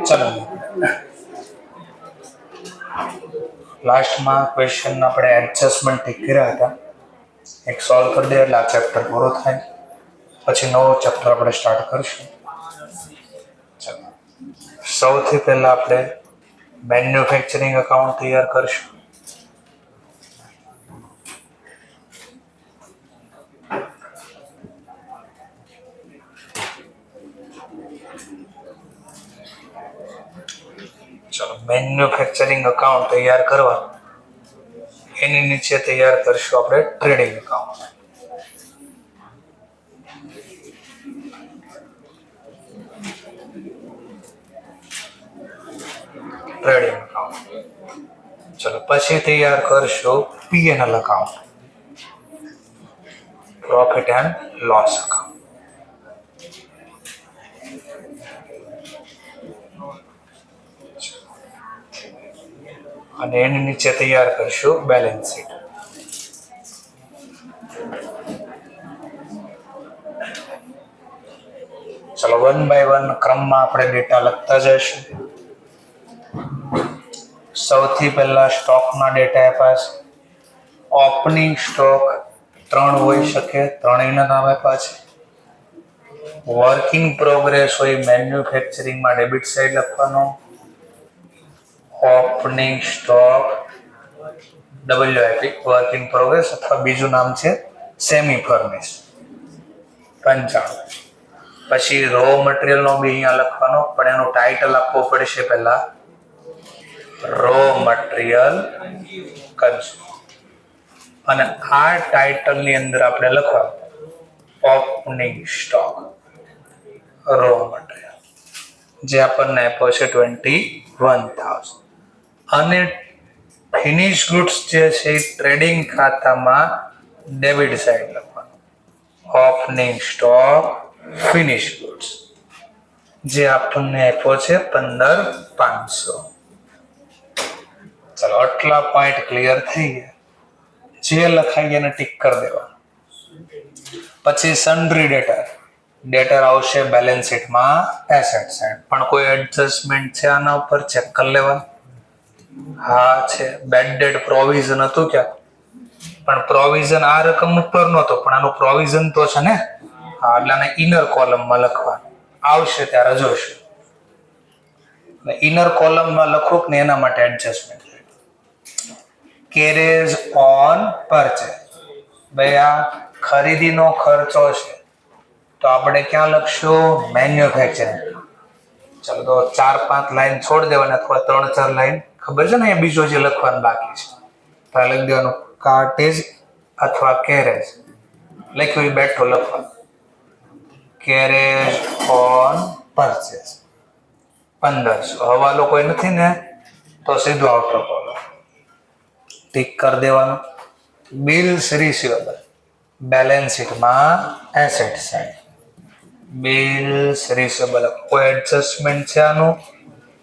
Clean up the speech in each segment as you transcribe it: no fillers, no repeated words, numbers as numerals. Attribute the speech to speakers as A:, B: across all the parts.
A: ચલો લાસ્ટમાં ક્વેશ્ચન આપણે એડજસ્ટમેન્ટ કર્યા હતા. એક સોલ્વ કરી દે એટલે આ ચેપ્ટર પૂરો થાય. પછી નવો ચેપ્ટર આપણે સ્ટાર્ટ કરશું. ચલો સૌથી પહેલા આપણે મેન્યુફેક્ચરિંગ અકાઉન્ટ તૈયાર કરશું. ચલો મેન્યુફેક્ચરિંગ અકાઉન્ટ તૈયાર કરવા એની નીચે તૈયાર કરશું આપણે ટ્રેડિંગ અકાઉન્ટ. Trading account. ચલો પછી તૈયાર કરશું P&L account, profit and loss account. અને એની નીચે તૈયાર કરશું બેલેન્સ શીટ. ચલો વન બાય વન ક્રમમાં આપણે ડેટા લખતા જઈશું. સૌથી પહેલા સ્ટોકના ડેટા આપ્યા છે. ઓપનિંગ સ્ટોક 3 હોઈ શકે, 3 નામ આપ્યા છે. વર્કિંગ પ્રોગ્રેસ હોય મેન્યુફેક્ચરિંગમાં ડેબિટ સાઈડ લખવાનો. Opening stock WIP working progress અથવા બીજું નામ છે સેમી ફર્નિશ 95. પછી રો મટીરિયલનો બી અહીંયા લખવાનો, પણ એનું ટાઇટલ આપવો પડશે પહેલા રો મટીરિયલ કન્ઝ્યુમ. અને આ ટાઇટલની અંદર આપણે લખવાનું ઓપનિંગ સ્ટોક રો મટીરિયલ જે આપણને આપ્યો છે 21,000. અને ફિનિશ ગુડ્સ જે છે એ ટ્રેડિંગ ખાતામાં ડેબિટ સાઈડ લખવાનું ઓપનિંગ સ્ટોક ફિનિશ ગુડ્સ જે આપણને આપ્યો છે 15,500. ચલો આટલા પોઈન્ટ ક્લિયર થઈ ગયા. જે લખાઈ એને ટીક કરી દેવાનું. પછી સન્ડ્રી ડેટર આવશે બેલેન્સ શીટમાં એસેટ સાઈડ. પણ કોઈ એડજસ્ટમેન્ટ છે આના ઉપર ચેક કરી લેવાનું. હા છે, બેડ ડેટ પ્રોવિઝન હતું ક્યાં, પણ પ્રોવિઝન આ રકમ ઉપર નહોતો, પણ આનું પ્રોવિઝન તો છે ને. હા એટલે આને ઇનર કોલમમાં લખવાનું આવશે ત્યારે જોઈશું. ઇનર કોલમમાં લખો ને એના માટે એડજસ્ટમેન્ટ. કેરેજ ઓન પરચેઝ, ભાઈ આ ખરીદીનો ખર્ચો છે તો આપણે ક્યાં લખશું મેન્યુફેક્ચરિંગ. ચલો તો 4-5 લાઈન છોડ દેવાના અથવા 3-4 લાઈન ખબર છે ને અહીંયા બીજો જે લખવાનું બાકી છે તો લખી દેવાનું કાર્ટેજ અથવા કેરેજ લખ્યું એ બેઠો લખવાનું. Carriage on purchase 1500. હવાલો કોઈ નથી ને તો સીધું આઉટર કોલમ ટીક કરી દેવાનું. બિલ્સ રિસીવેબલ બેલેન્સ શીટમાં એસેટ સાઈડ બિલ્સ રિસીવેબલ કોઈ એડજસ્ટમેન્ટ છે આનું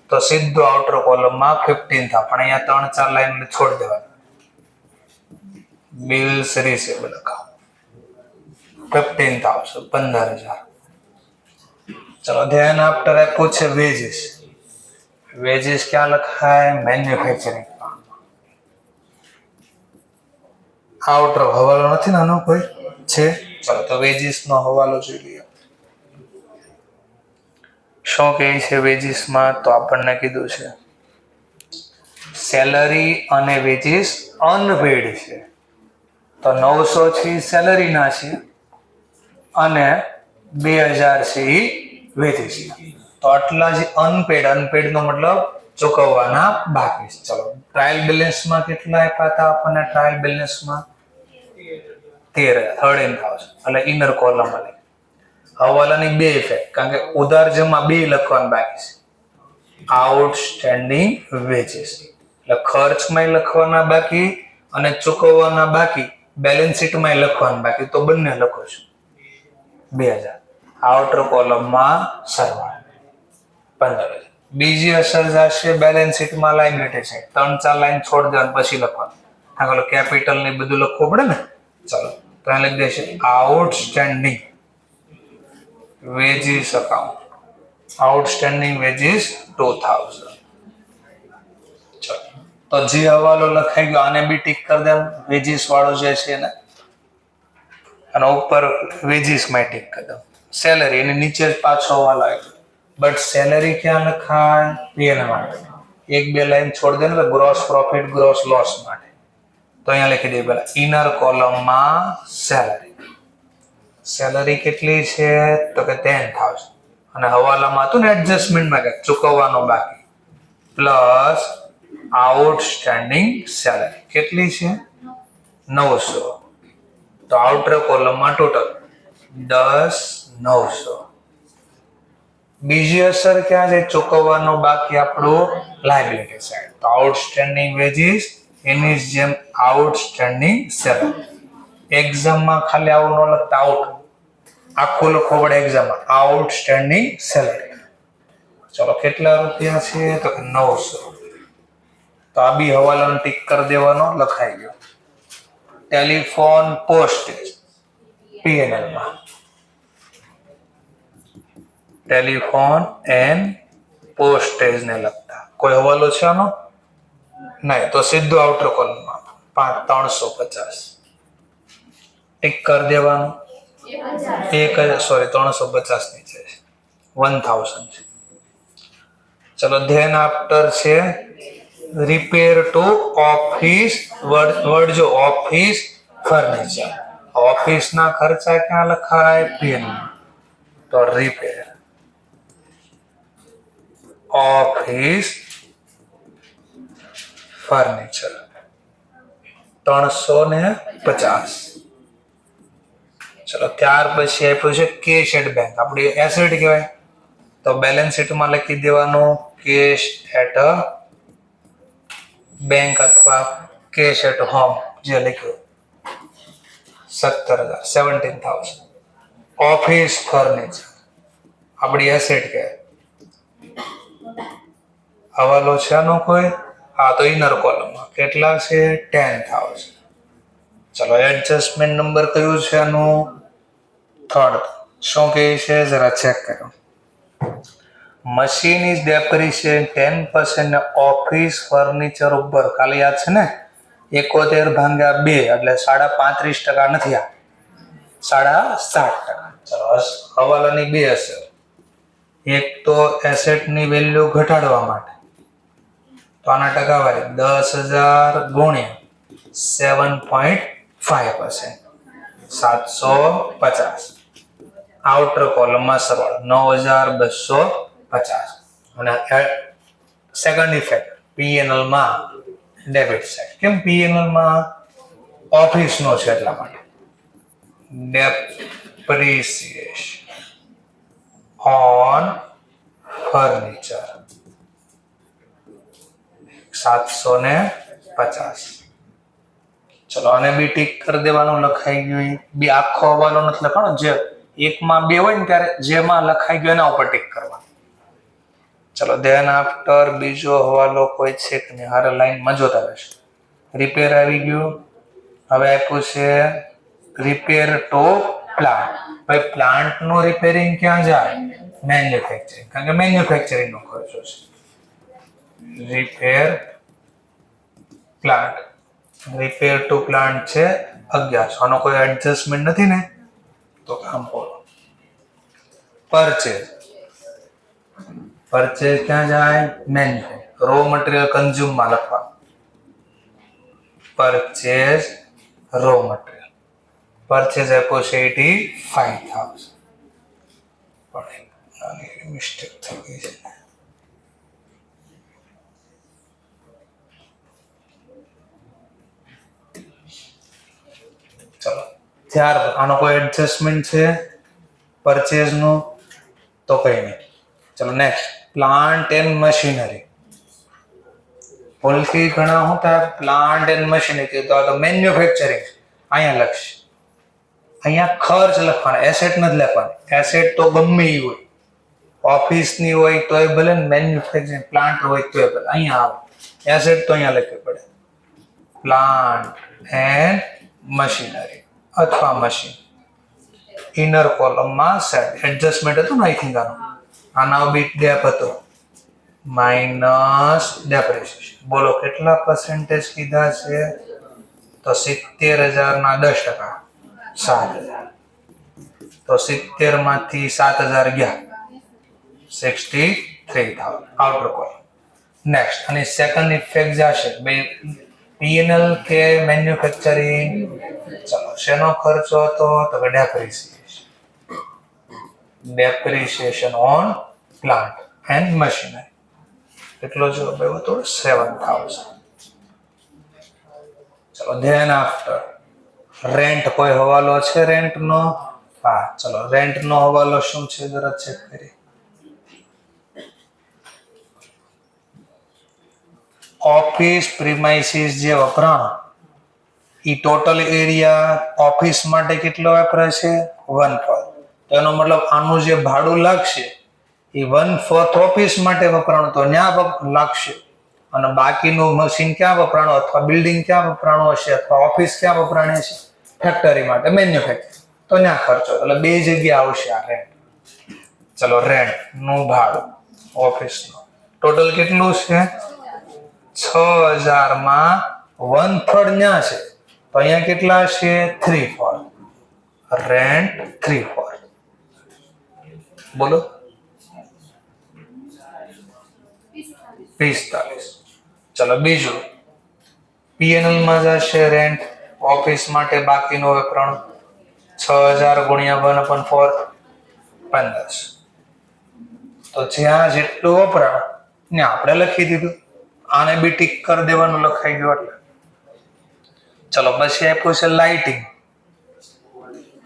A: તો સીધું આઉટર કોલમમાં 15,000. પણ અહીંયા 3-4 લાઈન છોડી દેવાનું. Bills receivable account 15,000 15,000. ચલો ધ્યાન આફ્ટર આપ્યું છે વેજીસ. વેજીસ ક્યાં લખાય મેન્યુફેક્ચરિંગ. આઉટર હવાલો નથી ને આનો કોઈ છે. ચલો તો વેજીસ નો હવાલો જોઈ લઈએ. શું કહે છે વેજીસમાં તો આપણને કીધું છે સેલરી અને વેજીસ અનપેડ છે તો 900 છે સેલરીના છે અને 2,000 છે વેજીસ. તો આટલા જે અનપેડ નો મતલબ ચૂકવવાના બાકી છે. ચલો ટ્રાયલ બેલેન્સમાં કેટલા આપ્યા હતા આપણને? ટ્રાયલ બેલેન્સમાં 13,000 એટલે ઇનર કોલમ વાળી. હવાલાની 2 ઇફેક્ટ કારણ કે ઉધાર જમા 2 લખવાનું બાકી છે. આઉટસ્ટેન્ડિંગ વેજીસ એટલે ખર્ચમાં લખવાના બાકી અને ચૂકવવાના બાકી, બેલેન્સ શીટમાં લખવાનું બાકી, તો બંને લખો છો 2,000. આઉટર કોલમમાં સરવાળો 15,000. બીજી અસર જશે બેલેન્સ શીટમાં લાયબિલિટી છે 3-4 લાઈન છોડ દેવાનું પછી લખવાનું. કારણ કે કેપિટલ ને બધું લખવું પડે ને. ચલો તો લખી દેશે outstanding veggies account, outstanding veggies 2000. ચલો, તો જે હવાલો લખાઈ ગયો આને બી ટીક કરી દે, વેજીસ વાળો જે છે ને, અને ઉપર વેજીસ માં ટીક કરી દો. સેલરી એની નીચે જ પાછો હવાલો આવ્યો, બટ સેલરી ક્યાં લખાય? પીએનએલ માટે. એક બે લાઈન છોડી દે ને, ગ્રોસ પ્રોફિટ ગ્રોસ લોસ માટે. તો અહીંયા લખી દે પેલા ઇનર કોલમમાં સેલરી. સેલરી કેટલી છે? તો કે 10,000. અને હવાલામાં હતું ને એડજસ્ટમેન્ટમાં કે ચૂકવવાનો બાકી પ્લસ આઉટસ્ટેન્ડિંગ સેલરી કેટલી છે? 900. તો આઉટર કોલમમાં ટોટલ 10,900. બીજી અસર ક્યાં છે? ચૂકવવાનો બાકી આપણું લાયબિલિટી સાઈડ. તો આઉટસ્ટેન્ડિંગ વેજીસ એની જેમ આઉટસ્ટેન્ડિંગ સેલરી. એક્ઝામમાં ખાલી આવું ન લખતા, આઉટ આખું લખવો પડે એક્ઝામમાં, આઉટસ્ટેન્ડિંગ સેલરી. ચલો કેટલા રૂપિયા છે? તો કે 900. તો આ બી હવાલાનો ટીક કરી દેવાનો, લખાઈ ગયો. ટેલિફોન પોસ્ટેજ પીએનએલ માં, ટેલિફોન એન્ડ પોસ્ટેજ ને લગતા કોઈ હવાલો છે આનો? નહીં. તો સીધું આઉટર કોલમમાં 350 ટીક કરી દેવાનું. 350 નીચે 1000 છે. ચલો ધેન આફ્ટર છે રિપેર ટુ ઓફિસ, વર્ડ જો ઓફિસ ફર્નિચર. ઓફિસ ના ખર્ચા ક્યાં લખાય? પીએનએલ. તો રિપેર ઓફિસ ફર્નિચર 350. ચલો ત્યાર પછી આપ્યું છે કેશ એટ બેંક. આપણી એસેટ કહેવાય. તો બેલેન્સ શીટમાં લખી દેવાનું કેશ એટ બેંક અથવા કેશ એટ હોમ જે લખ્યું 17,000. ઓફિસ ફર્નિચર આપણી એસેટ કહેવાય. હવાલો છે આનો કોઈ? હા, તો ઇનર કોલમમાં કેટલા છે? 10,000. ચલો એડજસ્ટમેન્ટ નંબર કયું છે આનું? થર્ડ. શું કહે છે જરા ચેક કરો. Machine is depreciate 10% office furniture ઉપર. કાલે યાદ છે ને 71 ભાગ્યા 2 એટલે 35.5% નથી, આ 60%. ચલો હવાલાની બે અસર. એક તો એસેટ ની વેલ્યુ ઘટાડવા માટે, તો આના ટકાવારી 10,000 ગુણ્યા 7.5% 750. આઉટર કોલમમાં સરવાળો 9,250. અને સેકન્ડ ઇફેક્ટ પીએનએલ માં ડેબિટ સાઇડ. કેમ પીએનએલ માં? ઓફિસ નો છે એટલા માટે. Depreciation on furniture 750. ચલો આને બી ટીક કરી દેવાનું, લખાઈ ગયું. બી આખો હવાલો નથી લખાણો, જે એકમાં બે હોય ને ત્યારે જેમાં લખાઈ ગયો એના ઉપર ટીક કરવાનું. ચલો ધેન આફ્ટર બીજો હવાલો કોઈ છે કે નહીં? હારે લાઈનમાં જોતા રહેશે. રિપેર આવી ગયું. હવે આપ્યું છે રિપેર ટુ પ્લાન્ટ. ભાઈ પ્લાન્ટ નું રિપેરિંગ ક્યાં જાય? મેન્યુફેક્ચરિંગ, કારણ કે મેન્યુફેક્ચરિંગ નો ખર્ચો છે. Repair plant, repair to plant છે 1100. આનો કોઈ એડજસ્ટમેન્ટ નથી ને? તો કામ બોલો. પરચેજ, પરચેજ ક્યાં જાય? મેન્યુફેક્ચર. રો મટીરિયલ કન્ઝ્યુમ માં લખવા પરચેજ રો મટીરિયલ. પરચેજ આપ્યો છે 85,000. પણ નાની મિસ્ટેક થઈ ગઈ છે. ચલો ત્યાર આનો કોઈ એડજસ્ટમેન્ટ છે પરચેજ નું? તો કઈ નહીં. ચલો નેક્સ્ટ પ્લાન્ટ એન્ડ મશીનરી. ભૂલથી ઘણા હોતા પ્લાન્ટ એન્ડ મશીનરી, તો મેન્યુફેક્ચરિંગ અહીંયા લખશે. અહીંયા ખર્ચ લખવાના, એસેટ નથી લખવાની. એસેટ તો ગમે એ હોય, ઓફિસની હોય તોય ભલે, મેન્યુફેક્ચરિંગ પ્લાન્ટ હોય તોય ભલે. અહીંયા આવે એસેટ તો અહીંયા લખવી પડે. પ્લાન્ટ એન્ડ મશીનરી અથવા મશીન ઇનર કોલમમાં સેટ એડજસ્ટમેન્ટ હતું ને આઈ થિંક આનો બીટ ગેપ હતો માઇનસ ડેપ્રિસિએશન. બોલો કેટલા પર્સન્ટેજ કીધા છે? તો 70,000 ના 10%, 7,000. તો 70 માંથી 7,000 ગયા, 63,000 આઉટર કોલમ. નેક્સ્ટ અને સેકન્ડ ઇફેક્ટ જશે બે પીએનએલ કે મેન્યુફેક્ચરિંગ. ચલો શેનો ખર્ચો હતો? તો કે depreciation on plant and machinery. કેટલો જવાબ આવ્યો તો? 7,000. ચલો ધેન આફ્ટર રેન્ટ. કોઈ હવાલો છે રેન્ટ નો? હા, ચલો રેન્ટ નો હવાલો શું છે જરા ચેક કરીએ. ઓફિસ પ્રીમાઇસીસ જે વપરાણ ઈ ટોટલ એરિયા ઓફિસ માટે કેટલો વપરાય છે? 1/4. તો એનો મતલબ આનું જે ભાડું લાગશે એ 1/4 ઓફિસ માટે વપરાણું તો ત્યાં લાગશે, અને બાકીનું મશીન ક્યાં વપરાણું અથવા બિલ્ડિંગ ક્યાં વપરાણું હશે અથવા ઓફિસ ક્યાં વપરાણી છે? ફેક્ટરી માટે મેન્યુફેક્ચરિંગ, તો ત્યાં ખર્ચો. એટલે બે જગ્યા આવશે આ રેન્ટ. ચલો રેન્ટ નું ભાડું ઓફિસનું ટોટલ કેટલું છે? 6,000 માં 1/3 ન્યા છે, તો અહીંયા કેટલા છે? 3/4. રેન્ટ 3/4. બોલો 45. ચલો બીજું પીએનએલ માં જશે રેન્ટ ઓફિસ માટે બાકીનો વપરાણ 6,000 ગુણ્યા 1/4 15. તો જ્યાં જેટલું વપરાણ ને આપણે લખી દીધું, આને બી ટીક કરી દેવાનું લખાઈ ગયું એટલે. ચલો પછી આપ્યું છે લાઇટિંગ.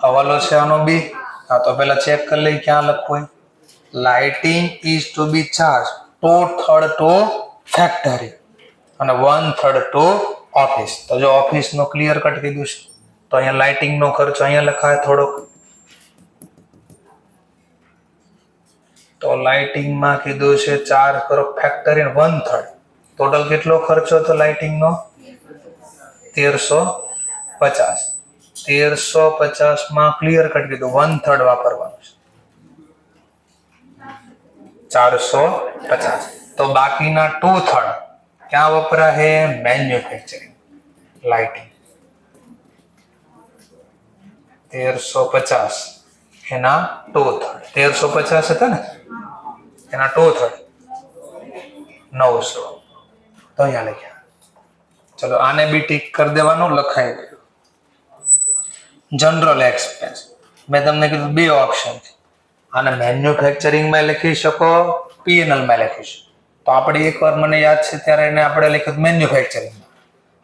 A: હવાલો છે આનો બી. હા તો પેલા ચેક કરી લઈ ક્યાં લખવું. Lighting is to be charge 2/3 to factory અને 1/3 ટુ ઓફિસ. તો જો ઓફિસ નો ક્લિયર કટ કીધું છે તો અહીંયા લાઇટિંગ નો ખર્ચો અહીંયા લખાય થોડોક. તો લાઇટિંગ માં કીધું છે ચાર્જ કરો ફેક્ટરી 1/3. ટોટલ કેટલો ખર્ચો હતો લાઇટિંગ નો? 1,350. 1,350 માં ક્લિયર કટ કીધું 1/3 વાપરવાનું છે, 450. તો બાકીના 2/3 ક્યાં વપરા હે? Manufacturing lighting. 1,350 એના 2/3. 1,350 હતા ને, એના 2/3 900. તો અહીંયા લખ્યા. ચલો આને બી ટીક કરી દેવાનું, લખાઈ ગયું. જનરલ એક્સપેન્સ મેં તમને કીધું બે ઓપ્શન છે. આને મેન્યુફેક્ચરિંગ માં લખી શકો, પીએનએલ માં લખી શકો. તો આપણે એકવાર મને યાદ છે ત્યારે એને આપણે લખ્યું મેન્યુફેક્ચરિંગ.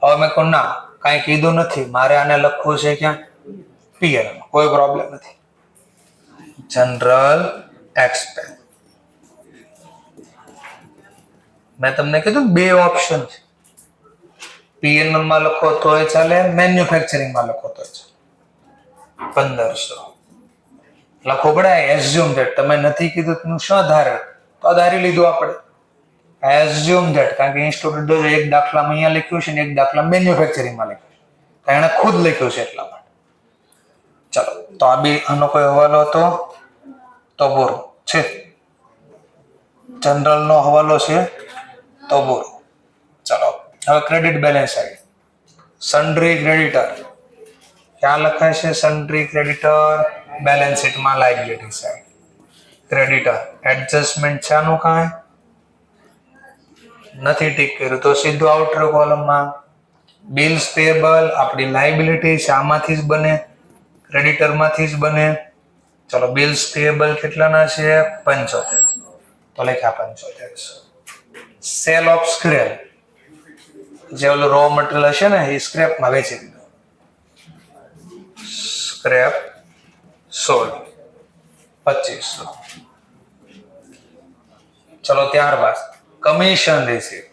A: હવે મેં કહું ના કાંઈ કીધું નથી, મારે આને લખવું છે ક્યાં? પીએનએલ. કોઈ પ્રોબ્લેમ નથી. જનરલ એક્સપેન્સ મેં તમને કીધું બે ઓપ્શન છે. પીએનએલ માં લખો તોય ચાલે, મેન્યુફેક્ચરિંગ માં લખો તોય ચાલે. 1,500 લખો પડે. એઝ્યુમ ધેટ તમે નથી કીધું તેનું શું ધારે તો ધારી લીધું આપણે. એઝ્યુમ ધેટ કારણ કે ઇન્સ્ટિટ્યુટ એક દાખલામાં અહીંયા લખ્યું છે ને એક દાખલા મેન્યુફેક્ચરિંગમાં લખ્યું છે, એણે ખુદ લખ્યું છે એટલા માટે. ચલો તો આ બી આનો કોઈ હવાલો હતો તો બોરો છે. જનરલ નો હવાલો છે તો બોરો. ચલો હવે ક્રેડિટ બેલેન્સ આવી. સન્ડ્રી ક્રેડિટર ક્યાં લખાય છે? સન્ડ્રી ક્રેડિટર બેલેન્સ શીટમાં લાયબિલિટી સાઈડ. ક્રેડિટર એડજસ્ટમેન્ટ છે આનું કાંઈ નથી ટીક કર્યું તો સીધું આઉટર કોલમમાં. બિલ્સ પેએબલ આપણી લાયબિલિટી છે, આમાંથી જ બને, ક્રેડિટર માંથી જ બને. ચલો બિલ્સ પેએબલ કેટલાના છે? 75. તો લખ્યા 75. સેલ ઓફ સ્ક્રેપ જે ઓલું રો મટીરિયલ હશે ને એ સ્ક્રેપમાં વેચી દીધું. Scrap sold 2500. ચલો ત્યારબાદ કમિશન રિસીવ.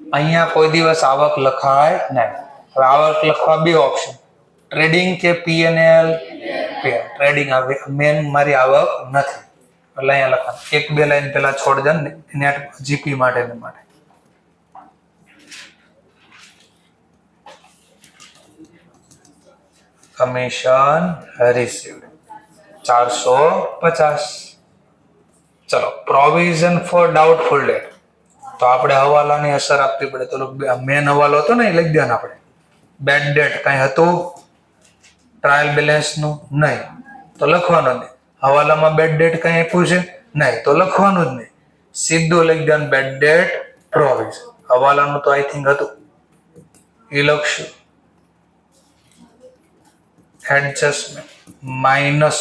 A: અહીંયા કોઈ દિવસ આવક લખાય નહીં. હવે આવક લખવા બે ઓપ્શન, ટ્રેડિંગ કે પીએનએલ. ટ્રેડિંગ મેન મારી આવક નથી એટલે અહીંયા લખવાનું. એક બે લાઈન પેલા છોડ દે ને નેટ જીપી માટે. Commission received 450. ચલો પ્રોવિઝન ફોર ડાઉટફુલ ડેટ, તો આપણે હવાલાની અસર આપવી પડે. તો મેન હવાલો હતો ને એ લખી દેવાનો આપણે. બેડ ડેટ કઈ હતું ટ્રાયલ બેલેન્સનું? નહીં, તો લખવાનું નહીં. હવાલામાં બેડ ડેટ કઈ આપ્યું છે? નહીં, તો લખવાનું જ નહીં. સીધું લખી દેવાનું બેડ ડેટ પ્રોવિઝન. હવાલાનું તો આઈ થિંક હતું એ લખશું. Adjustment minus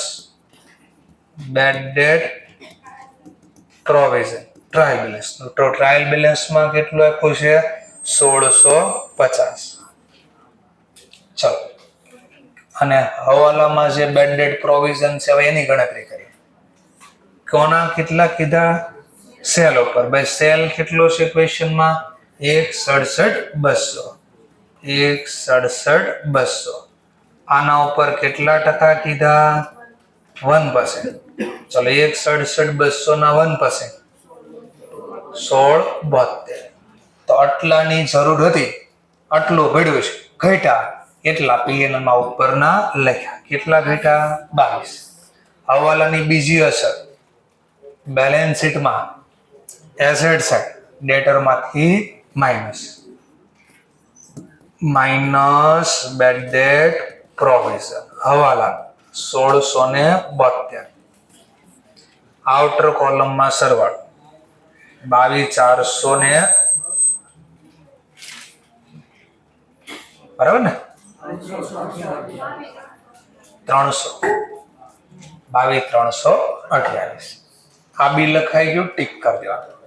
A: bad debt provision trial balance. તો ટ્રાયલ બેલેન્સમાં કેટલું આપ્યું છે? 1650. ચલો, અને હવાલામાં જે બેડ ડેટ પ્રોવિઝન છે હવે એની ગણતરી કરીએ. કોના કેટલા કીધા? સેલ ઉપર. ભાઈ સેલ કેટલો છે ક્વેશ્ચનમાં? 167,200. 167,200. આના ઉપર કેટલા ટકા કીધા? 1%. ચલો 167,200 ના 1% 1672. તો આટલાની જરૂર હતી, આટલું ભર્યું છે, ઘટ્યા એટલા પીએન માં ઉપરના લખ્યા. કેટલા ઘટ્યા? 22. હવાલાની બીજી અસર બેલેન્સ શીટમાં એસેટ સાઇડ ડેટરમાંથી માઇનસ બેડ ડેટ પ્રોવિઝન હવાલા 1672. આઉટર કોલમમાં સરવાળો 22,400 બરાબર ને? 300 22,328. આ બી લખાઈ ગયું, ટીક કરી દેવાનું.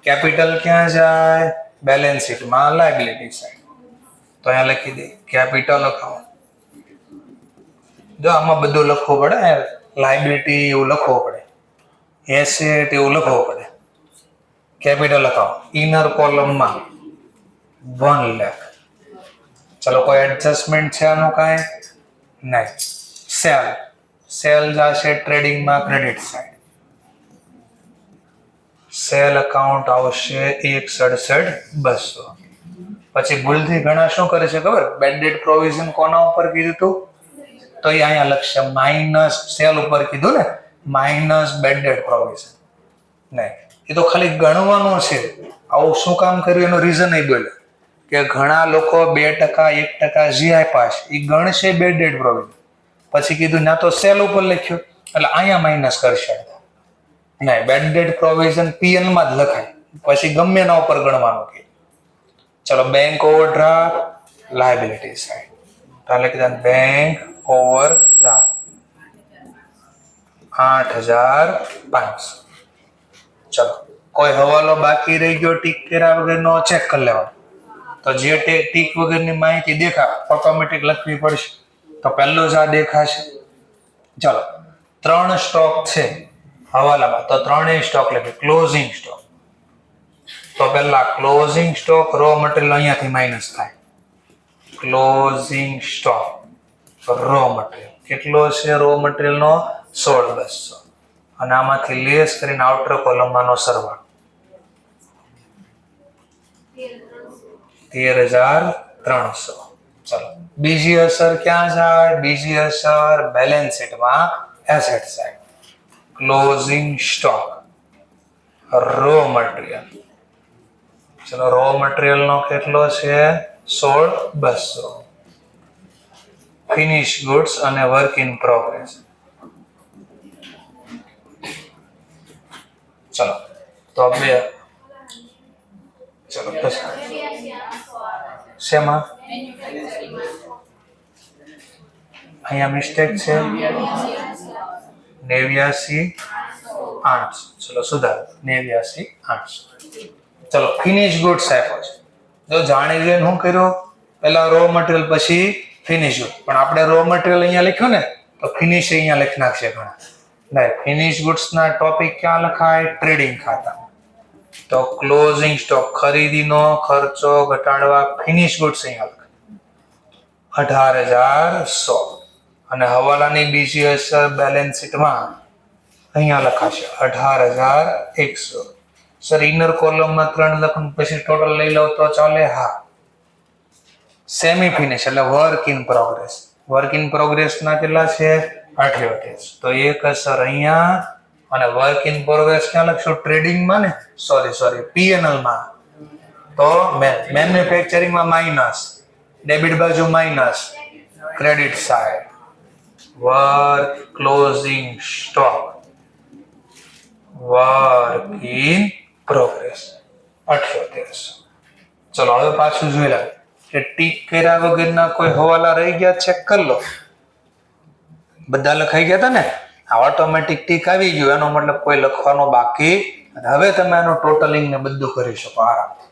A: કેપિટલ ક્યાં જાય? બેલેન્સ શીટમાં લાયબિલિટી સાઈડ. તો અહીંયા લખી દે કેપિટલ અકાઉન્ટ. જો આમાં બધું લખવું પડે, લાયબિલિટી એવું લખવું પડે, એસેટ એવું લખવું પડે. કેપિટલ અકાઉન્ટ ઇનર કોલમમાં 1 લાખ. ચલો કોઈ એડજસ્ટમેન્ટ છે આનું? કાંઈ નહીં. સેલ જશે ટ્રેડિંગમાં ક્રેડિટ સાઈડ. સેલ અકાઉન્ટ આવશે 167,200. પછી ભૂલથી ઘણા શું કરે છે ખબર? બેડ ડેટ પ્રોવિઝન કોના ઉપર કીધું હતું? તો એ અહીંયા લખશે માઇનસ સેલ ઉપર કીધું ને, માઇનસ બેડ ડેટ પ્રોવિઝન. નહીં, એ તો ખાલી ગણવાનું છે. આવું શું કામ કર્યું એનું રીઝન એ બોલે કે ઘણા લોકો 2%, 1% જે આપ્યા છે એ ગણશે બેડ ડેટ પ્રોવિઝન. પછી કીધું ના તો સેલ ઉપર લખ્યું એટલે અહીંયા માઇનસ કરશે. નહીં, બેડ ડેટ પ્રોવિઝન પીએન માં જ લખાય, પછી ગમે એના ઉપર ગણવાનું કે. ચલો બેંક ઓવરડ્રાફ્ટ લાયબિલિટી સાઈડ. એટલે કીધા બેંક ઓવરડ્રાફ્ટ 8,500. ચલો કોઈ હવાલો બાકી રહી ગયો ટીક કર્યા વગરનો ચેક કરી લેવાનો. તો જે ટીક વગરની માહિતી દેખા ઓટોમેટિક લખવી પડશે. તો પહેલો જ આ દેખાશે. ચલો 3 સ્ટોક છે હવાલામાં, તો 3 સ્ટોક લખે. ક્લોઝિંગ સ્ટોક, તો પહેલા ક્લોઝિંગ સ્ટોક રો મટીરિયલ અહીંયાથી માઇનસ થાય. ક્લોઝિંગ સ્ટોક રો મટીરિયલ કેટલો છે? રો મટીરિયલ નો 16,200. અને આમાંથી લેસ કરીને આઉટર કોલમમાંનો સરવાળો 13,300. ચલો બીજી અસર ક્યાં જાય? બીજી અસર બેલેન્સ શીટમાં asset side. Closing stock raw material. ચલો રો મટીરિયલ નો કેટલો છે? 16,200. ફિનિશ ગુડ્સ અને વર્ક ઇન પ્રોગ્રેસ. ચલો તો બે ચલો શેમાં અહીંયા મિસ્ટેક છે? 89,800. ચલો સુધાર 89,800. ચલો ફિનિશ ગુડ્સ આપ્યો છે. જો જાણી જોઈને શું કર્યું? પહેલા રો મટીરિયલ પછી ફિનિશ ગુડ. પણ આપણે રો મટીરિયલ અહીંયા લખ્યું ને, તો ફિનિશ અહીંયા લખી નાખશે ઘણા. નહીં, ફિનિશ ગુડ્સ ના ટોપિક ક્યાં લખાય? ટ્રેડિંગ ખાતા. તો ક્લોઝિંગ સ્ટોક ખરીદીનો ખર્ચો ઘટાડવા ફિનિશ ગુડ્સ અહીંયા લખાય 18,100. અને હવાલાની બીજી અસર બેલેન્સ શીટમાં અહીંયા લખાશે 18,100. સર ઇનર કોલમમાં 3 લખું પછી ટોટલ લઈ લો તો ચાલે? હા. સેમી ફિનિશ એટલે work in progress. Work in progress ના કેટલા છે? 78. તો એક અસર અહીંયા અને વર્ક ઇન પ્રોગ્રેસ ક્યાં લખશું? ટ્રેડિંગમાં ને, સોરી પીએનએલ માં. તો મેન્યુફેક્ચરિંગમાં માઇનસ, ડેબિટ બાજુ minus, credit side work closing stock work in progress 78. ચલો હવે પાછું જોઈ લે કે ટીક કર્યા વગરના કોઈ હવાલા રહી ગયા? ચેક કરી લો. બધા લખાઈ ગયા હતા ને? આ ઓટોમેટિક ટીક આવી ગયું, એનો મતલબ કોઈ લખવાનો બાકી. હવે તમે આનું ટોટલિંગ ને બધું કરી શકો આરામથી.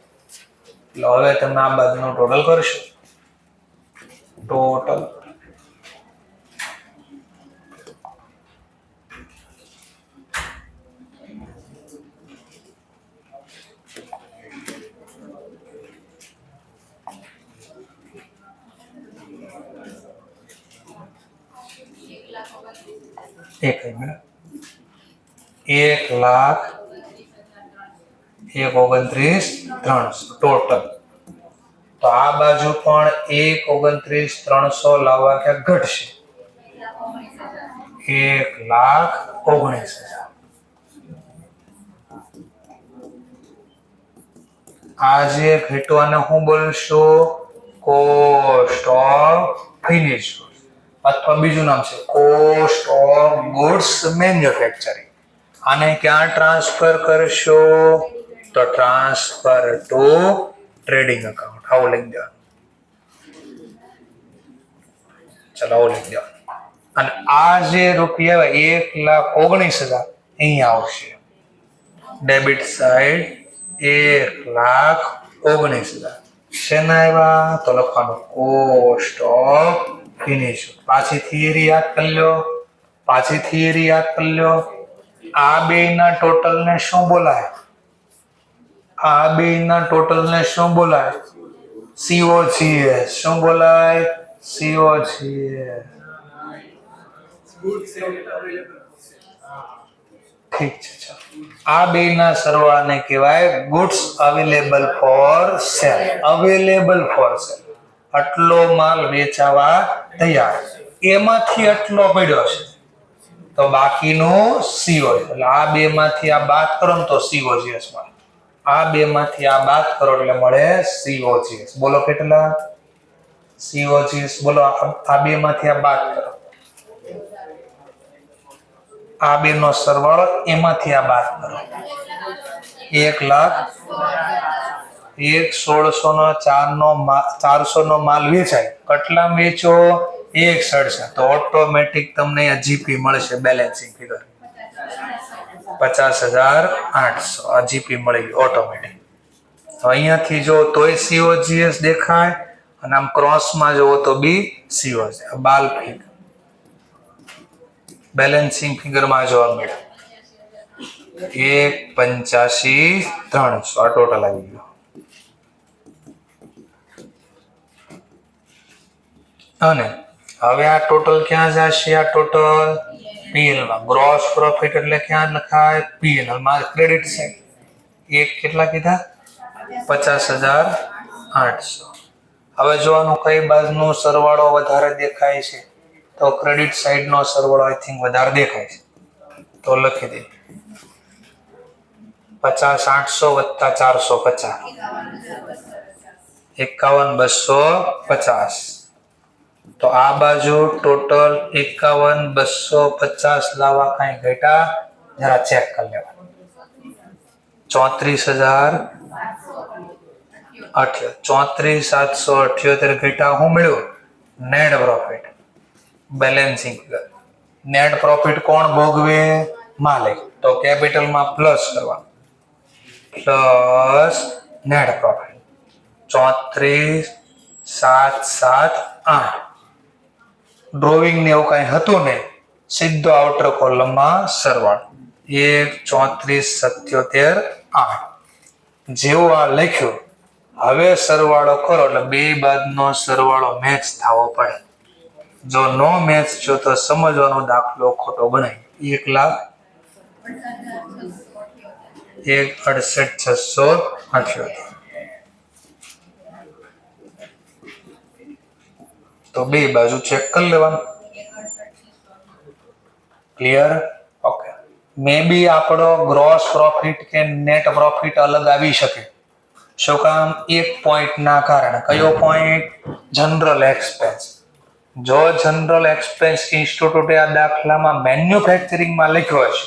A: એટલે હવે તમે આ બાજુનું ટોટલ કરશો. ટોટલ એક મિનિટ 1,29,300 ટોટલ. તો આ બાજુ પણ 1,29,300 લાવવા ક્યાં ઘટશે? 1,19,000. આ જે ઘટવાને હું બોલશું? કોસ્ટ ઓફ ફિનિશ અથવા બીજું નામ છે કોસ્ટ ઓફ ગુડ્સ મેન્યુફેક્ચરિંગ. આને ક્યાં ટ્રાન્સફર કરશો? તો ટ્રાન્સફર ટુ ટ્રેડિંગ અકાઉન્ટ. આવું લખી દેવાનું. ચલો આવું લખી દેવાનું. અને આ જે રૂપિયા 1,19,000 અહીંયા આવશે. ડેબિટ સાઈડ 1,19,000 શેના આવ્યા? તો લખવાનું કોસ્ટ ઓફ ફિનિશ. પાછી થિયરી યાદ કરી લો. આ બેના ટોટલ ને શું બોલાય? COGS. શું બોલાય? COGS. ઠીક છે. આ બેના સરવાળાને કહેવાય ગુડ્સ અવેલેબલ ફોર સેલ. આટલો માલ વેચાવા તૈયાર, એમાંથી આટલો પડ્યો છે તો બાકીનો COGS. એટલે આ બે માંથી આ બાદ કરો ને તો COGS મળે. આ બે માંથી આ બાદ કરો એટલે મળે COGS. બોલો કેટલા COGS? બોલો આ બે માંથી આ બાદ કરો, આ બે નો સરવાળો, એમાંથી આ બાદ કરો. 1,16,400 નો માલ વેચાય. કેટલા વેચો? 1,67. તો ઓટોમેટિક તમને જીપી મળશે. Balancing figure 50,800. આ જીપી મળી ગઈ ઓટોમેટિક. તો અહીંયાથી જો તોય COGS દેખાય અને આમ ક્રોસમાં જોવો તો બી COGS. બાલ ફિગર બેલેન્સિંગ ફિગરમાં જોવા મળે 1,85,300. આ ટોટલ આવી ગયો. અને હવે આ ટોટલ ક્યાં જશે? આ ટોટલ પીએનએલ માં. ગ્રોસ પ્રોફિટ એટલે ક્યાં લખાય? પીએનએલ માં ક્રેડિટ સાઈડ. એક કેટલા કીધા? 50,800. હવે જોવાનું કઈ બાજુનો સરવાળો વધારે દેખાય છે? તો ક્રેડિટ સાઈડ નો સરવાળો આઈ થિંક વધારે દેખાય છે. તો લખી દે 50,800 + 450 51,250. તો આ બાજુ ટોટલ 51,250 લાવવા કઈ ઘટા? જરા ચેક કરી લેવા. 34,778 ઘટા શું મળ્યું? Net profit. Balancing figure. Net profit કોણ ભોગવે? માલિક. તો કેપિટલમાં પ્લસ કરવાનું. Plus net profit 34,778. ડ્રોઈંગ ને એવું કઈ હતું નહીં, સીધો આઉટર કોલમમાં સરવાળો 1,34,77,8. જેવું આ લખ્યું, હવે સરવાળો કરો એટલે બે બાદનો સરવાળો મેચ થવો પડે. જો નો મેચ છો તો સમજવાનો દાખલો ખોટો ગણાય. 1,68,678. તો બે બાજુ ચેક કરી લેવાનું. ક્લિયર? ઓકે. મે બી આપણો ગ્રોસ પ્રોફિટ કે નેટ પ્રોફિટ અલગ આવી શકે. શું કામ? એક પોઈન્ટ ના કારણે. કયો પોઈન્ટ? General expense. જો જનરલ એક્સપેન્સ ઇન્સ્ટિટ્યૂટે આ દાખલામાં મેન્યુફેક્ચરિંગમાં લખ્યો હશે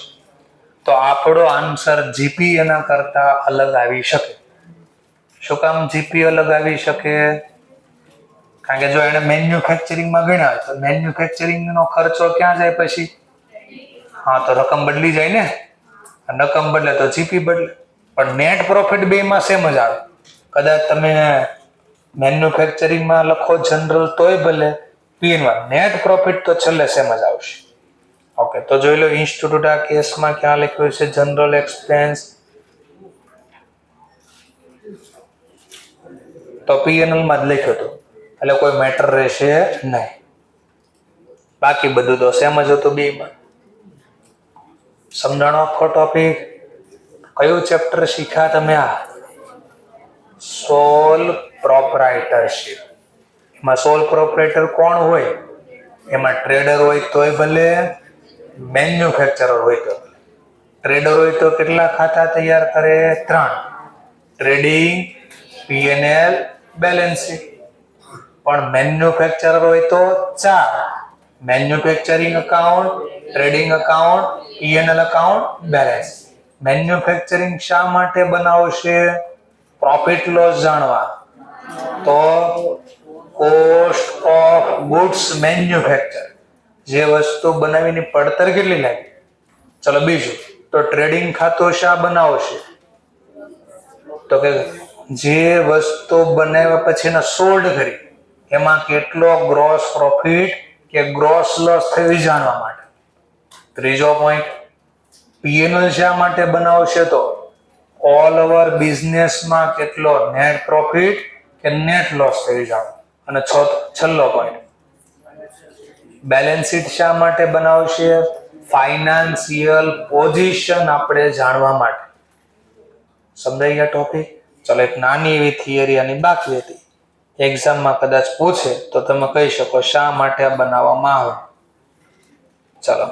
A: તો આપણો આન્સર જીપી એના કરતા અલગ આવી શકે. શું કામ જીપી અલગ આવી શકે? કારણ કે જો એને મેન્યુફેક્ચરિંગમાં ગણ્યા હોય તો મેન્યુફેક્ચરિંગનો ખર્ચો ક્યાં જાય પછી? હા, તો રકમ બદલી જાય ને. રકમ બદલે તો જીપી બદલે. પણ નેટ પ્રોફિટ બેમાં સેમ જ આવે. કદાચ તમે મેન્યુફેક્ચરિંગમાં લખો જનરલ તોય ભલે, પીએનમાં નેટ પ્રોફિટ તો છેલ્લે સેમ જ આવશે. ઓકે, તો જોઈ લો ઇન્સ્ટિટ્યૂટ આ કેસમાં ક્યાં લખ્યું છે? General expense. તો પીએનએલ માં જ લખ્યું હતું એટલે કોઈ મેટર રહેશે નહીં. બાકી બધું તો સેમ જ હતું બેમાં. સમજાણો આખો ટોપિક? કયું ચેપ્ટર શીખ્યા તમે? આ સોલ પ્રોપ્રાઇટરશિપ. એમાં સોલ પ્રોપ્રાઇટર કોણ હોય? એમાં ટ્રેડર હોય તોય ભલે, મેન્યુફેક્ચરર હોય તો ભલે. ટ્રેડર હોય તો કેટલા ખાતા તૈયાર કરે? 3. Trading, P&L, balance sheet. પણ મેન્યુફેક્ચરર હોય તો 4. Manufacturing account, trading account, P&L account, balance. Manufacturing શા માટે બનાવશે? પ્રોફિટ લોસ જાણવા. તો કોસ્ટ ઓફ ગુડ્સ મેન્યુફેક્ચર, જે વસ્તુ બનાવીની પડતર કેટલી લાગી. ચલો બીજું, તો ટ્રેડિંગ ખાતું શા બનાવશે? તો કે જે વસ્તુ બનાવ્યા પછી એને સોલ્ડ કરી એમાં કેટલો ગ્રોસ પ્રોફિટ કે ગ્રોસ લોસ થયું જાણવા માટે. ત્રીજો પોઈન્ટ, પીએનએલ શા માટે બનાવશે? તો ઓલ ઓવર બિઝનેસમાં કેટલો નેટ પ્રોફિટ કે નેટ લોસ થયું જાણવા. અને છેલ્લો પોઈન્ટ, બેલેન્સ શીટ શા માટે બનાવશે? ફાઇનાન્સિયલ પોઝિશન આપણે જાણવા માટે. સમજાઈ ગયા ટોપિક? ચલો, એક નાની એવી થિયરી આની બાકી હતી. એક્ઝામમાં કદાચ પૂછે તો તમે કહી શકો શા માટે બનાવવામાં આવે. ચલો,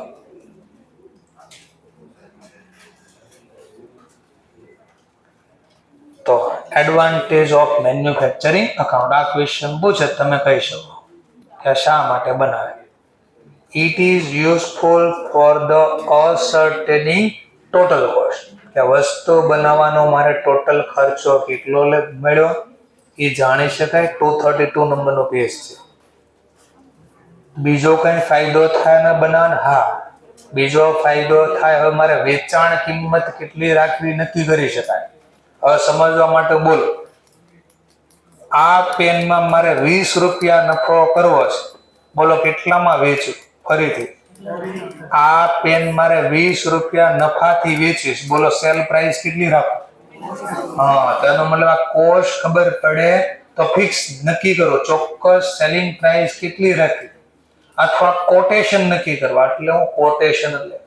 A: તો એડવાન્ટેજ ઓફ મેન્યુફેક્ચરિંગ અકાઉન્ટ. આ ક્વેશ્ચન પૂછે તમે કહી શકો કે શા માટે બનાવે. It is useful for the ascertaining total cost. કે વસ્તુ બનાવવાનો મારે ટોટલ ખર્ચો કેટલો મળ્યો એ જાણી શકાય. 232 નંબરનો પેજ છે. બીજો કઈ ફાયદો થાય ને બનાવવાનો? હા, બીજો ફાયદો થાય, હવે મારે વેચાણ કિંમત કેટલી રાખવી નક્કી કરી શકાય. હવે સમજવા માટે બોલો, આ પેનમાં મારે 20 રૂપિયા નફો કરવો છે. બોલો કેટલામાં વેચું? ફરીથી, આ પેન મારે 20 રૂપિયા નફાથી વેચીશ. બોલો સેલ પ્રાઇસ કેટલી રાખું? હા, તો એનો મતલબ આ કોસ્ટ ખબર પડે તો ફિક્સ નક્કી કરો ચોક્કસ સેલિંગ પ્રાઇસ કેટલી રાખી, અથવા કોટેશન નક્કી કરવા. એટલે હું કોટેશન એટલે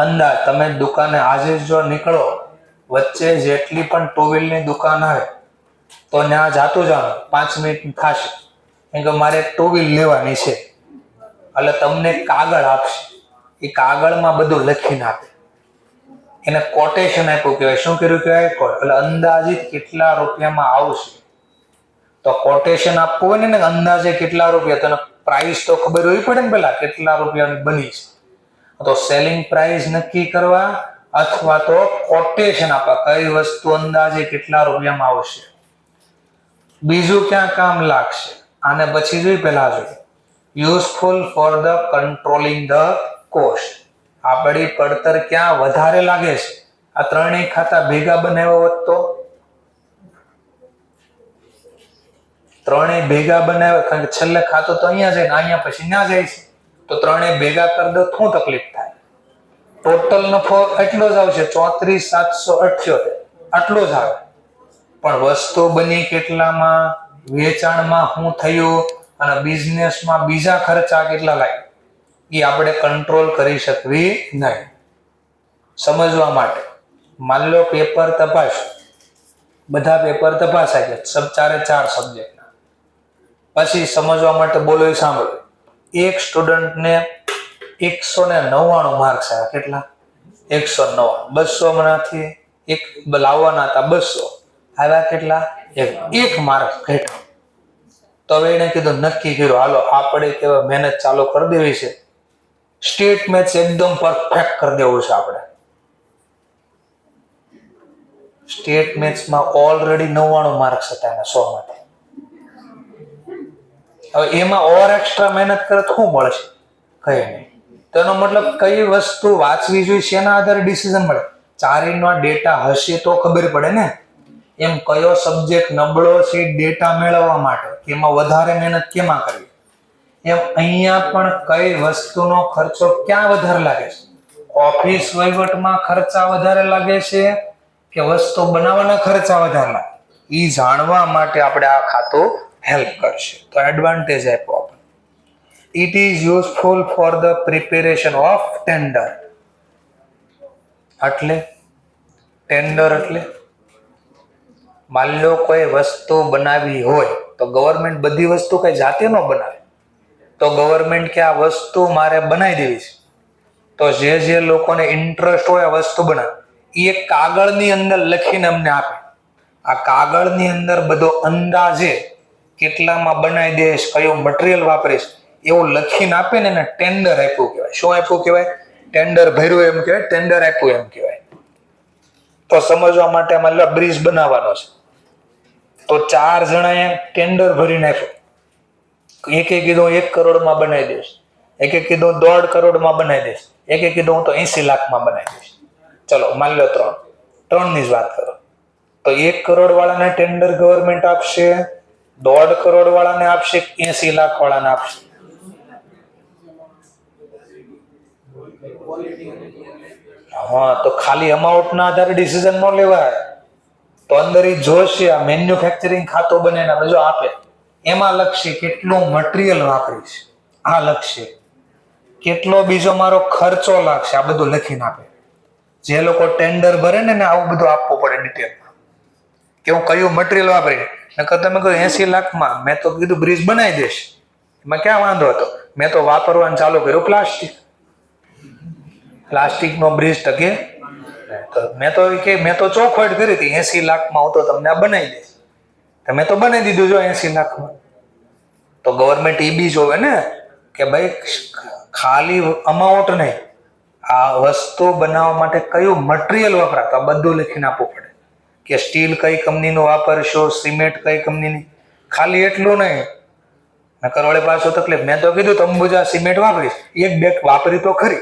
A: અંદાજ. તમે દુકાને આજે જો નીકળો, વચ્ચે જેટલી પણ ટુ વ્હીલની દુકાન આવે તો ત્યાં જાતું જાણો 5 મિનિટ થશે કેમ કે મારે ટુ વ્હીલ લેવાની છે. એટલે તમને કાગળ આપશે, એ કાગળમાં બધું લખીને આપે. એને કોટેશન આપ્યું કહેવાય. શું કર્યું કહેવાય? એટલે અંદાજિત કેટલા રૂપિયામાં આવશે. તો કોટેશન આપવું હોય ને અંદાજે કેટલા રૂપિયા, તને પ્રાઇસ તો ખબર હોવી પડે ને પેલા કેટલા રૂપિયાની બની છે. તો સેલિંગ પ્રાઇસ નક્કી કરવા અથવા તો કોટેશન આપવા કઈ વસ્તુ અંદાજે કેટલા રૂપિયામાં આવશે. બીજું ક્યાં કામ લાગશે? આને પછી જોઈ પેલા જોઈએ. Useful for the controlling the cost. આપણી પડતર ક્યાં વધારે લાગે છે? આ ત્રણેય ખાતા ભેગા બનાવ્યા હોત તો? ત્રણેય ભેગા બનાવ્યા, કારણ કે છેલ્લે ખાતું તો અહીંયા જાય ને અહીંયા પછી ના જાય છે. તો ત્રણેય ભેગા કરી દો, શું તકલીફ થાય? ટોટલ નફો એટલો જ આવશે, 34,778 આટલો જ આવે. પણ વસ્તુ બની કેટલામાં, વેચાણમાં શું થયું અને બિઝનેસમાં બીજા ખર્ચા કેટલા લાગ્યા એ આપણે કંટ્રોલ કરી શકવી નહીં. સમજવા માટે માની લો પેપર તપાસ, બધા પેપર તપાસાય છે 4 સબ્જેક્ટના. પછી સમજવા માટે બોલો એ સાંભળો. એક સ્ટુડન્ટને 199 માર્ક્સ આવ્યા. કેટલા? 199. 200 માંથી એક લાવવાના હતા 200, આવ્યા કેટલા? એક માર્ક ઘટ્યો. તો હવે એને કીધું, નક્કી કર્યું હાલો આપણે કેવા મહેનત ચાલુ કરી દેવી છે, સ્ટેટ મેથ્સ એકદમ પરફેક્ટ કરી દેવું છે આપણે. સ્ટેટ મેથ્સમાં ઓલરેડી 99 માર્ક્સ હતા એના 100 માંથી. હવે એમાં ઓર એક્સ્ટ્રા મહેનત કરે તો શું મળશે? કઈ નહીં. તેનો મતલબ કઈ વસ્તુ વાંચવી જોઈએ શેના આધારે ડિસિઝન મળે? ચારીનો ડેટા હશે તો ખબર પડે ને. એમ કયો સબ્જેક્ટ નબળો છે ડેટા મેળવવા માટે, એમાં વધારે મહેનત કેમાં કરવી, એમ અહીંયા પણ કઈ વસ્તુનો ખર્ચો ક્યાં વધારે લાગે છે? ઓફિસ વહીવટમાં ખર્ચા વધારે લાગે છે કે વસ્તુ બનાવવાના ખર્ચા વધારે લાગે? એ જાણવા માટે આપણે આ ખાતું હેલ્પ કરશે. તો એડવાન્ટેજ આપ્યો આપણે. It is useful for the preparation of tender. એટલે ટેન્ડર એટલે માની લો કોઈ વસ્તુ બનાવી હોય તો ગવર્મેન્ટ બધી વસ્તુ કઈ જાતે ન બનાવે. તો ગવર્મેન્ટ કે આ વસ્તુ મારે બનાવી દેવી છે, તો જે લોકોને ઇન્ટરેસ્ટ હોય આ વસ્તુ બનાવે એ એક કાગળની અંદર લખીને અમને આપે. આ કાગળની અંદર બધો અંદાજે કેટલામાં બનાવી દઈશ, કયું મટીરિયલ વાપરીશ એવું લખીને આપે ને એને ટેન્ડર આપ્યું કહેવાય. શું આપ્યું કહેવાય? ટેન્ડર ભર્યું એમ કહેવાય, ટેન્ડર આપ્યું એમ કહેવાય. તો સમજવા માટે માની લો બ્રિજ બનાવવાનો છે, તો 4 જણાએ ટેન્ડર ભરી નાખ્યું. એકે કીધું 1 કરોડમાં બનાવી દઈશ, એકે કીધું 1.5 કરોડમાં બનાવી દઈશ, એકે કીધું હું તો 80 લાખમાં બનાવી દઈશ. ચલો માની લો 3 ની જ વાત કરો, તો 1 કરોડ વાળાને ટેન્ડર ગવર્મેન્ટ આપશે, 1.5 કરોડ વાળાને આપશે, 80 લાખ વાળાને આપશે. હા, તો ખાલી અમાઉન્ટ ના આધારે ડિસિઝન ન લેવાય. તો અંદર એ જોશે, આ મેન્યુફેક્ચરિંગ ખાતું બને ને જો આપે એમાં લખશે કેટલું મટીરિયલ વાપરીશ, આ લખશે કેટલો બીજો મારો ખર્ચો લાગશે, આ બધું લખીને આપે. જે લોકો ટેન્ડર ભરે ને આવું બધું આપવું પડે ડિટેલમાં કે હું કયું મટીરિયલ વાપરી. નકર તમે કહો 80 લાખમાં મેં તો કીધું બ્રિજ બનાવી દઈશ, એમાં ક્યાં વાંધો હતો? મેં તો વાપરવાનું ચાલુ કર્યું પ્લાસ્ટિક નો બ્રિજ ટકે. મેં તો ચોખવટ કરી હતી 80 લાખમાં હું તો તમને આ બનાવી દઈશ. તમે તો બનાવી દીધું જો 80 લાખમાં. તો ગવર્મેન્ટ એ બી જોવે ને કે ભાઈ ખાલી અમાઉન્ટ નહીં, આ વસ્તુ બનાવવા માટે કયું મટીરિયલ વપરાતું આ બધું લખીને આપવું પડે. કે સ્ટીલ કઈ કંપનીનું વાપરશો, સિમેન્ટ કઈ કંપનીની. ખાલી એટલું નહીં, નકર વળે પાછું તકલીફ. મેં તો કીધું અંબુજા સિમેન્ટ વાપરીશ, એક બેગ વાપરી તો ખરી.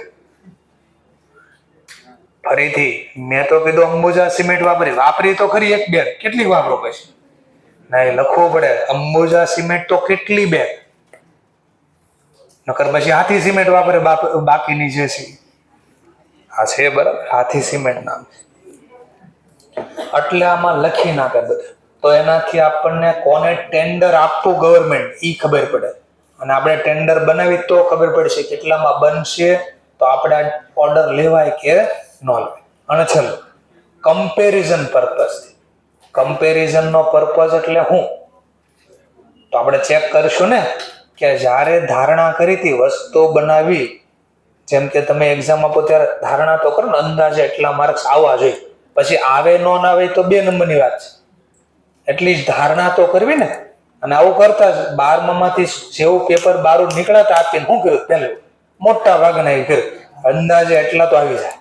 A: ફરીથી મેં તો કીધું અંબુજા સિમેન્ટ વાપરી તો ખરી એક બેગ. કેટલી વાપરો પછી? નહીં, લખવું પડે અંબુજા સિમેન્ટ તો કેટલી બેગ. નકર પછી હાથી સિમેન્ટ વાપરે બાકીની જે છે આ છે બરાબર, હાથી સિમેન્ટ નામ. એટલે આમાં લખી નાખે બધા. તો એનાથી આપણને કોને ટેન્ડર આપવું ગવર્મેન્ટ ઈ ખબર પડે, અને આપણે ટેન્ડર બનાવી તો ખબર પડશે કેટલામાં બનશે, તો આપણે ઓર્ડર લેવાય કે ન લેવાય. અને છેલ્લું કમ્પેરિઝન પર્પઝ. કમ્પેરિઝન નો પર્પઝ એટલે શું? તો આપણે ચેક કરશું ને કે જ્યારે ધારણા કરી હતી વસ્તુ બનાવી, જેમ કે તમે એક્ઝામ આપો ત્યારે ધારણા તો કરો ને અંદાજે એટલા માર્ક્સ આવવા જોઈએ, પછી આવે ન આવે તો 2 નંબરની વાત છે. એટલી જ ધારણા તો કરવી ને. અને આવું કરતા જ 12માંથી જેવું પેપર 12 નીકળાતા આપીને શું કર્યું? પહેલું મોટા ભાગના એ કર્યું અંદાજે એટલા તો આવી જાય,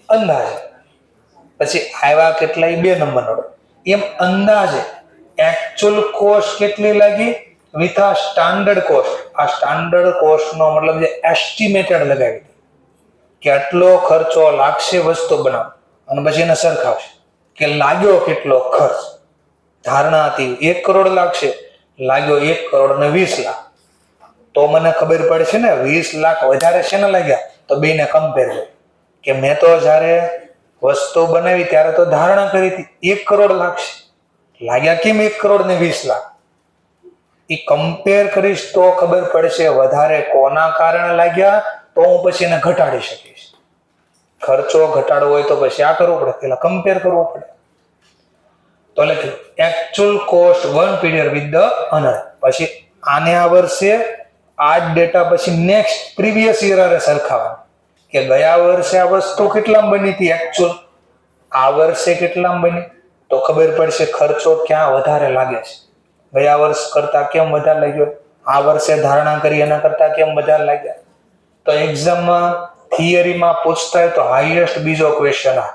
A: અંદાજે. પછી આવ્યા કેટલા? 2 નંબરનો. એમ અંદાજે એકચ્યુઅલ કોસ્ટ કેટલી લાગી વિથ આ સ્ટાન્ડર્ડ કોસ્ટ. આ સ્ટાન્ડર્ડ કોસ્ટ નો મતલબ જે એસ્ટિમેટેડ લગાવી કે આટલો ખર્ચો લાગશે વસ્તુ બનાવ, અને પછી એને સરખાવશે કે લાગ્યો કેટલો ખર્ચ. ધારણા હતી 1 કરોડ લાગશે, લાગ્યો 1 કરોડ ને 20 લાખ. તો મને ખબર પડશે ને 20 લાખ વધારે છે ને લાગ્યા, તો બેને કમ્પેર કર્યું કે મેં તો જ્યારે વસ્તુ બનાવી ત્યારે તો ધારણા કરી હતી 1 કરોડ લાગશે, લાગ્યા કેમ 1 કરોડ ને 20 લાખ. એ કમ્પેર કરીશ તો ખબર પડશે વધારે કોના કારણે લાગ્યા, તો હું પછી એને ઘટાડી શકીશ. ખર્ચો ઘટાડવો હોય તો પછી આ કરવું પડે, પેલા કમ્પેર કરવું પડે. તો લખ્યું actual cost 1 period with the honour. પછી આને આ વર્ષે આ જ ડેટા પછી નેક્સ્ટ પ્રીવિયસ યર અરે સરખાવવાનું કે ગયા વર્ષે આ વસ્તુ કેટલામાં બની હતી એકચ્યુઅલ, આ વર્ષે કેટલામાં બની, તો ખબર પડશે ખર્ચો ક્યાં વધારે લાગે છે. ગયા વર્ષ કરતા કેમ વધારે લાગ્યો, આ વર્ષે ધારણા કરી એના કરતા કેમ વધારે લાગ્યા. તો એક્ઝામમાં થિયરીમાં પૂછતા હોય તો હાઈએસ્ટ બીજો ક્વેશ્ચન આ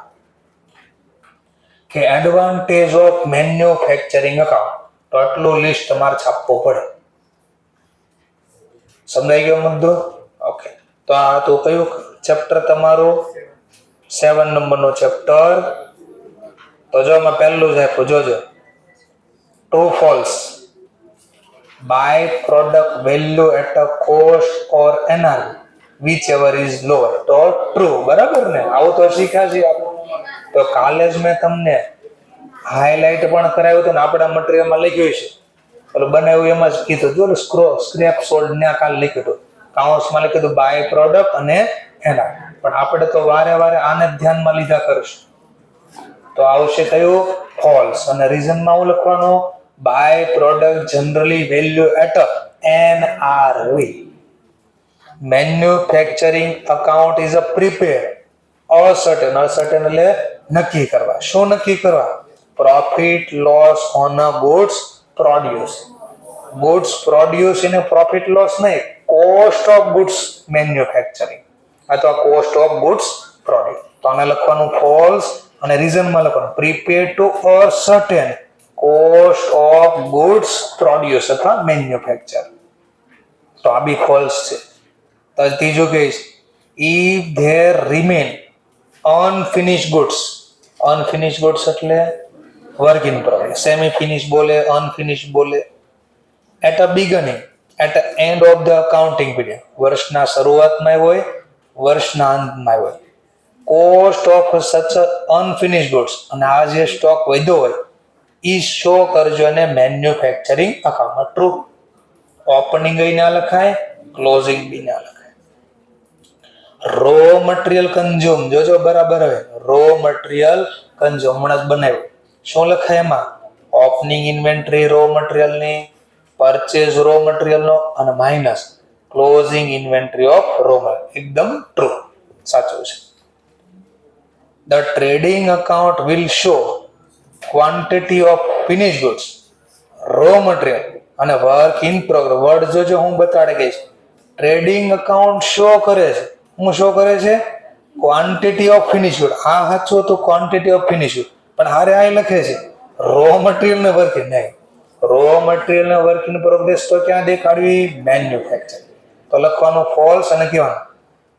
A: કે એડવાન્ટેજ ઓફ મેન્યુફેક્ચરિંગ અકાઉન્ટ, તો આટલું લિસ્ટ તમારે છાપવું પડે. સમજાઈ ગયો મુદ્દો? ઓકે, તો આ તો કયું ચેપ્ટર તમારું? 7 નંબરનો ચેપ્ટર. તો જો મેં પહેલું જ આપ્યું, જોજો. True false, by product value at a cost or NR whichever is lower, તો ટ્રુ. બરાબર ને? આવું તો શીખ્યા છીએ આપણે. તો કાલે જ મેં તમને હાઇલાઇટ પણ કરાવ્યું હતું ને આપણા મટીરિયલમાં લખ્યું છે. પેલું બનાવ્યું એમાં જ કીધું જો સ્ક્રેપ સોલ્ડ ને કાલે લખ્યું હતું, કાઉન્સમાં લખ્યું હતું બાય પ્રોડક્ટ અને એનઆર. પણ આપણે તો વારે વારે આને ધ્યાનમાં લીધા કરશું. તો આવશે કયું? ફોલ્સ. અને રીઝનમાં હું લખવાનું by product generally value at NRV. Manufacturing account is a prepare ascertain. Ascertain એટલે નક્કી કરવા. શું નક્કી કરવા? Profit loss on a goods produce. Goods produce એને પ્રોફિટ લોસ નહીં, કોસ્ટ ઓફ ગુડ્સ મેન્યુફેક્ચરિંગ અથવા કોસ્ટ ઓફ ગુડ્સ પ્રોડ્યુસ. તો આને લખવાનું ફોલ્સ અને રીઝનમાં લખવાનું prepare to ascertain cost of goods produce અથવા મેન્યુફેક્ચર. તો આ બી ફોલ્સ છે. તો ત્રીજું કહીશ if there remain unfinish goods. Unfinish goods એટલે work in progress. Semi finish બોલે, અનફિનિશ બોલે. At a beginning, at a end of the accounting period, વર્ષના શરૂઆતમાં હોય, વર્ષના અંતમાં હોય. કોસ્ટ ઓફ સચ અનફિનિશ ગુડ્સ, અને આ જે સ્ટોક વધ્યો હોય ઈ શો કરજો અને મેન્યુફેક્ચરિંગ અકાઉન્ટમાં. ટ્રુ. ઓપનિંગ ના લખાય, ક્લોઝિંગ બી ના લખાય. રો મટીરિયલ કન્ઝ્યુમ, જોજો બરાબર. હવે રો મટીરિયલ કન્ઝ્યુમ હમણાં જ બનાવ્યું. શું લખાય એમાં? ઓપનિંગ ઇન્વેન્ટરી રો મટીરિયલ ની, પરચેઝ રો મટીરિયલ નો અને minus closing inventory of raw material. એકદમ ટ્રુ, સાચું છે. The trading account will show quantity of finish goods, raw material અને વર્ક ઇન પ્રોગ્રેસ. વર્ડ જોજો હું બતાડે કહીશ. ટ્રેડિંગ અકાઉન્ટ શો કરે છે, હું શો કરે છે? Quantity of finish good. આ સાચું તો ક્વોન્ટિટી ઓફ ફિનિશ ગુડ, પણ હારે આ લખે છે રો મટીરિયલ ને વર્ક ઇન. નહીં, રો મટીરિયલ ને વર્ક ઇન પ્રોગ્રેસ તો ક્યાં દેખાડવી? મેન્યુફેક્ચર. તો લખવાનું ફોલ્સ અને કહેવાનું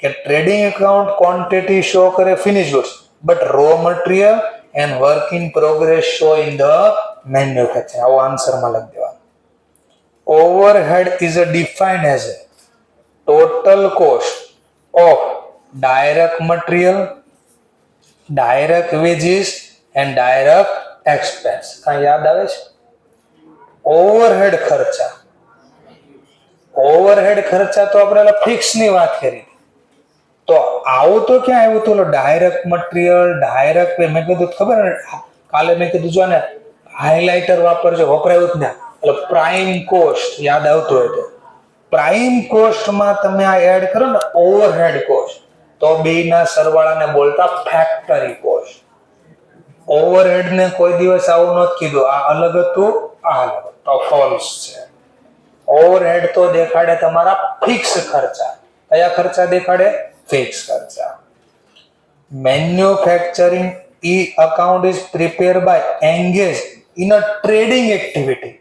A: કે ટ્રેડિંગ અકાઉન્ટ ક્વોન્ટિટી શો કરે finish goods, but raw material and work in progress show in the manufacture. આવો આન્સરમાં લખી દેવાનું. Overhead is defined as a total cost of direct material, direct veggies and direct expense. કાંઈ યાદ આવે છે? Overhead ખર્ચા. Overhead ખર્ચા તો આપણે ફિક્સ ની વાત કરી. તો આવું તો ક્યાં આવ્યું? તો ડાયરેક્ટ મટીરિયલ, ડાયરેક્ટ પે. મેં કીધું ખબર ને કાલે મેં કીધું જો ને હાઇલાઇટર વાપરજો, વપરાયું જ ને. એટલે પ્રાઇમ કોસ્ટ યાદ આવતું હોય તો પ્રાઇમ કોસ્ટમાં તમે આ એડ કરો ને ઓવરહેડ કોસ્ટ, તો બેના સરવાળાને બોલતા ફેક્ટરી કોસ્ટ. ઓવરહેડ ને કોઈ દિવસ આવું નથી કીધું, આ અલગ હતું, આ અલગ. તો ફોલ્સ છે. ઓવરહેડ તો દેખાડે તમારા ફિક્સ ખર્ચા. કયા ખર્ચા દેખાડે? ફિક્સ ખર્ચા. Manufacturing account is prepared by engaged in a trading activity.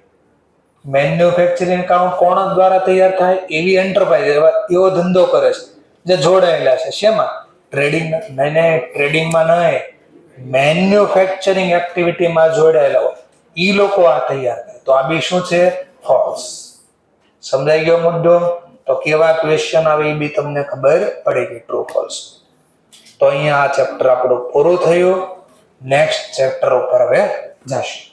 A: Manufacturing account કોણ દ્વારા તૈયાર થાય? એવી એન્ટરપ્રાઇઝ, એવો ધંધો કરે છે જે જોડાયેલા છે શેમાં? ટ્રેડિંગ. નહીં, ટ્રેડિંગમાં નહીં, મેન્યુફેક્ચરિંગ એક્ટિવિટીમાં જોડાયેલા હોય ઈ લોકો આ તૈયાર કરે. તો આ બી શું છે? ફોલ્સ. સમજાઈ ગયો મુદ્દો? તો કેવા ક્વેશ્ચન આવે એ બી તમને ખબર પડી ગઈ. True false. તો અહીંયા આ ચેપ્ટર આપણું પૂરું થયું. નેક્સ્ટ ચેપ્ટર ઉપર હવે જશું.